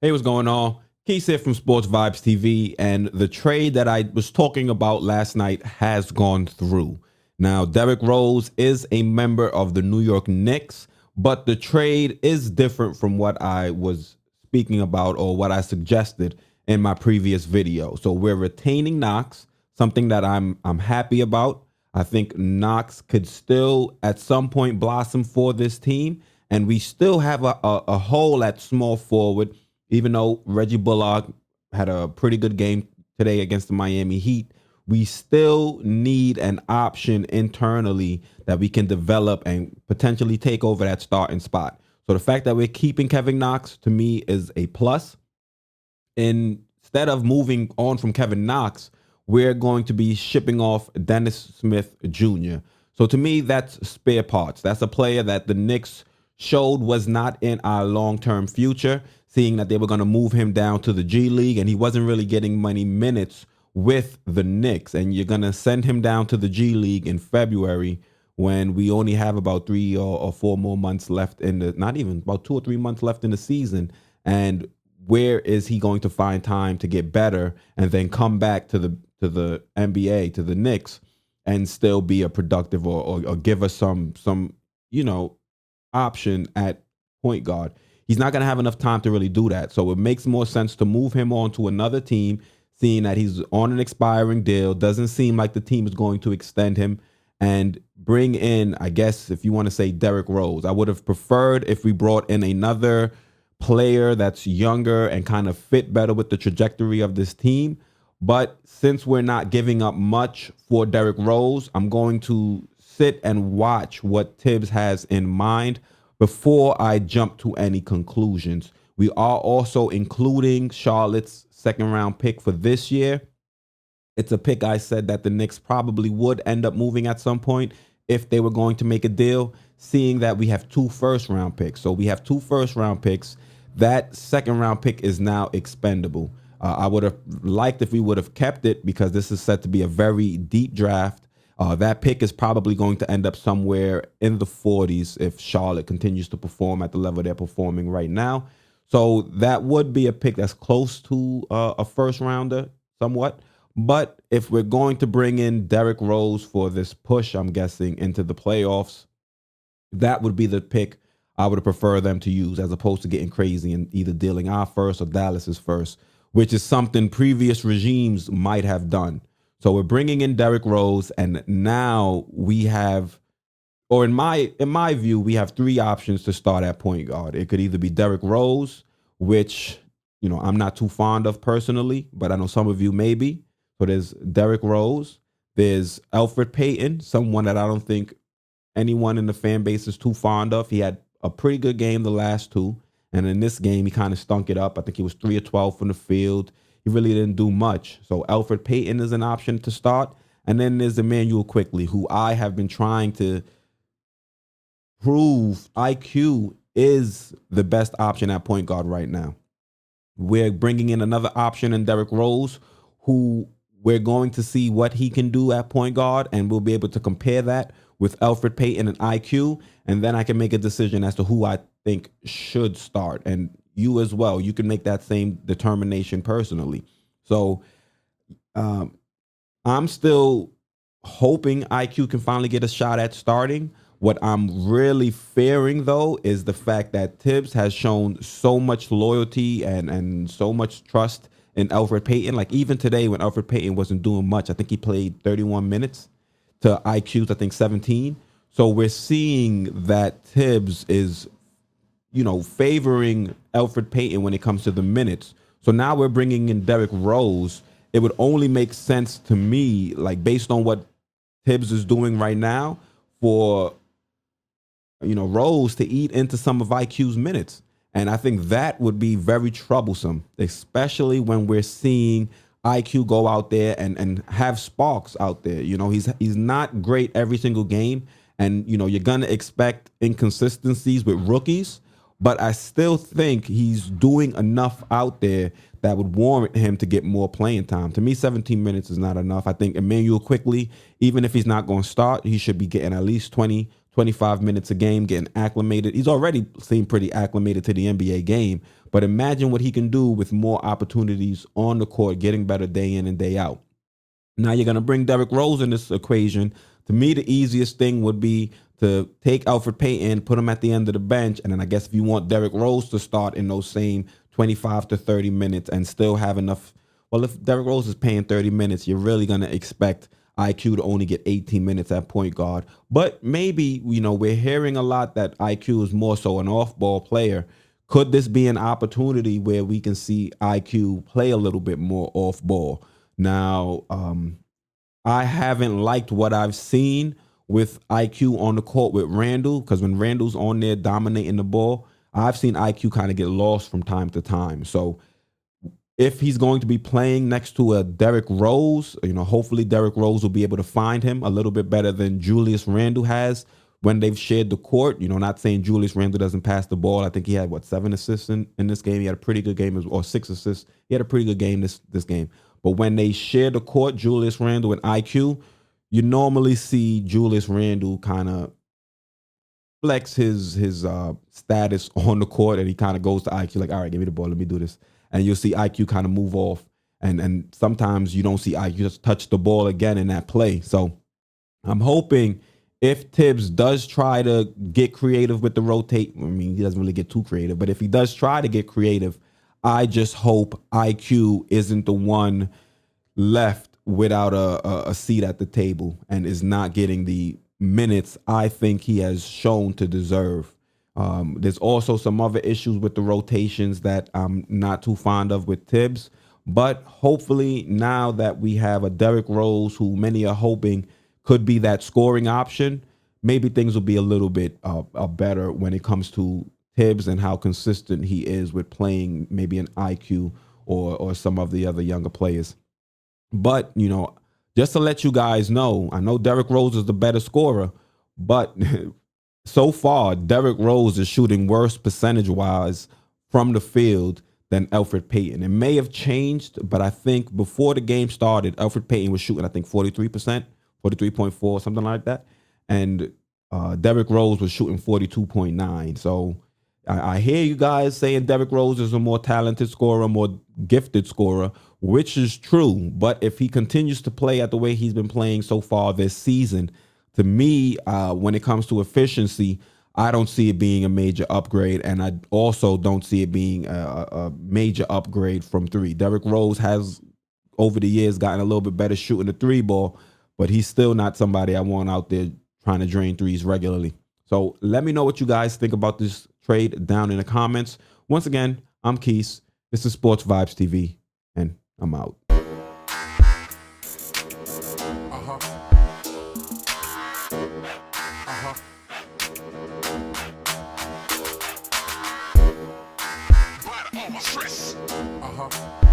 Hey, what's going on? Quis here from Sports Vibes TV, and the trade that I was talking about last night has gone through. Now, Derrick Rose is a member of the New York Knicks, but the trade is different from what I was speaking about or what I suggested in my previous video. So we're retaining Knox, something that I'm happy about. I think Knox could still at some point blossom for this team, and we still have a hole at small forward. Even though Reggie Bullock had a pretty good game today against the Miami Heat, we still need an option internally that we can develop and potentially take over that starting spot. So the fact that we're keeping Kevin Knox, to me, is a plus. Instead of moving on from Kevin Knox, we're going to be shipping off Dennis Smith Jr. So to me, that's spare parts. That's a player that the Knicks showed was not in our long-term future, seeing that they were going to move him down to the G League, and he wasn't really getting many minutes with the Knicks. And you're going to send him down to the G League in February when we only have about 3 or 4 more months left in the, not even, about 2 or 3 months left in the season. And where is he going to find time to get better and then come back to the NBA, to the Knicks, and still be a productive or give us some option at point guard? He's not going to have enough time to really do that. So it makes more sense to move him on to another team, seeing that he's on an expiring deal. Doesn't seem like the team is going to extend him, and bring in, I guess, if you want to say, Derrick Rose. I would have preferred if we brought in another player that's younger and kind of fit better with the trajectory of this team. But since we're not giving up much for Derrick Rose, I'm going to sit and watch what Tibbs has in mind before I jump to any conclusions. We are also including Charlotte's second-round pick for this year. It's a pick I said that the Knicks probably would end up moving at some point if they were going to make a deal, seeing that we have 2 first-round picks. So we have 2 first-round picks. That second-round pick is now expendable. I would have liked if we would have kept it, because this is set to be a very deep draft. That pick is probably going to end up somewhere in the 40s if Charlotte continues to perform at the level they're performing right now. So that would be a pick that's close to a first rounder somewhat. But if we're going to bring in Derrick Rose for this push, I'm guessing, into the playoffs, that would be the pick I would prefer them to use, as opposed to getting crazy and either dealing our first or Dallas's first, which is something previous regimes might have done. So we're bringing in Derrick Rose, and now we have, or in my view, we have 3 options to start at point guard. It could either be Derrick Rose, which, I'm not too fond of personally, but I know some of you may be. So there's Derrick Rose. There's Elfrid Payton, someone that I don't think anyone in the fan base is too fond of. He had a pretty good game the last 2, and in this game he kind of stunk it up. I think he was 3 of 12 from the field. He really didn't do much. So Elfrid Payton is an option to start. And then there's Immanuel Quickley, who I have been trying to prove IQ is the best option at point guard right now. We're bringing in another option in Derrick Rose, who we're going to see what he can do at point guard, and we'll be able to compare that with Elfrid Payton and IQ, and then I can make a decision as to who I think should start. And you as well, you can make that same determination personally. So I'm still hoping IQ can finally get a shot at starting. What I'm really fearing, though, is the fact that Tibbs has shown so much loyalty and so much trust in Elfrid Payton. Like, even today when Elfrid Payton wasn't doing much, I think he played 31 minutes to IQ's, I think, 17. So we're seeing that Tibbs is, favoring Elfrid Payton when it comes to the minutes. So now we're bringing in Derrick Rose. It would only make sense to me, like, based on what Tibbs is doing right now, for, Rose to eat into some of IQ's minutes. And I think that would be very troublesome, especially when we're seeing IQ go out there and have sparks out there. He's not great every single game. And, you're going to expect inconsistencies with rookies. But I still think he's doing enough out there that would warrant him to get more playing time. To me, 17 minutes is not enough. I think Immanuel Quickley, even if he's not going to start, he should be getting at least 20, 25 minutes a game, getting acclimated. He's already seemed pretty acclimated to the NBA game, but imagine what he can do with more opportunities on the court, getting better day in and day out. Now you're going to bring Derrick Rose in this equation. To me, the easiest thing would be to take Elfrid Payton, put him at the end of the bench, and then I guess if you want Derrick Rose to start in those same 25 to 30 minutes and still have enough. Well, if Derrick Rose is paying 30 minutes, you're really going to expect IQ to only get 18 minutes at point guard. But maybe, we're hearing a lot that IQ is more so an off-ball player. Could this be an opportunity where we can see IQ play a little bit more off-ball? Now, I haven't liked what I've seen with IQ on the court with Randle, because when Randle's on there dominating the ball, I've seen IQ kind of get lost from time to time. So if he's going to be playing next to a Derrick Rose, hopefully Derrick Rose will be able to find him a little bit better than Julius Randle has when they've shared the court. Not saying Julius Randle doesn't pass the ball. I think he had, 7 assists in this game. He had a pretty good game, or 6 assists. He had a pretty good game this game. But when they share the court, Julius Randle and IQ, you normally see Julius Randle kind of flex his status on the court, and he kind of goes to IQ like, all right, give me the ball, let me do this. And you'll see IQ kind of move off, and sometimes you don't see IQ just touch the ball again in that play. So I'm hoping if Tibbs does try to get creative with the rotate, he doesn't really get too creative, but if he does try to get creative, I just hope IQ isn't the one left without a seat at the table and is not getting the minutes I think he has shown to deserve. There's also some other issues with the rotations that I'm not too fond of with Tibbs, but hopefully now that we have a Derrick Rose, who many are hoping could be that scoring option, maybe things will be a little bit better when it comes to Tibbs and how consistent he is with playing maybe an IQ or some of the other younger players. But, just to let you guys know, I know Derrick Rose is the better scorer, but so far, Derrick Rose is shooting worse percentage-wise from the field than Elfrid Payton. It may have changed, but I think before the game started, Elfrid Payton was shooting, 43%, 43.4, something like that. And Derrick Rose was shooting 42.9. So I hear you guys saying Derrick Rose is a more talented scorer, more gifted scorer, which is true. But if he continues to play at the way he's been playing so far this season, to me, when it comes to efficiency, I don't see it being a major upgrade. And I also don't see it being a major upgrade from three. Derrick Rose has, over the years, gotten a little bit better shooting the three ball, but he's still not somebody I want out there trying to drain threes regularly. So let me know what you guys think about this trade down in the comments. Once again, I'm Quis. This is Sports Vibes TV, and I'm out. Uh-huh.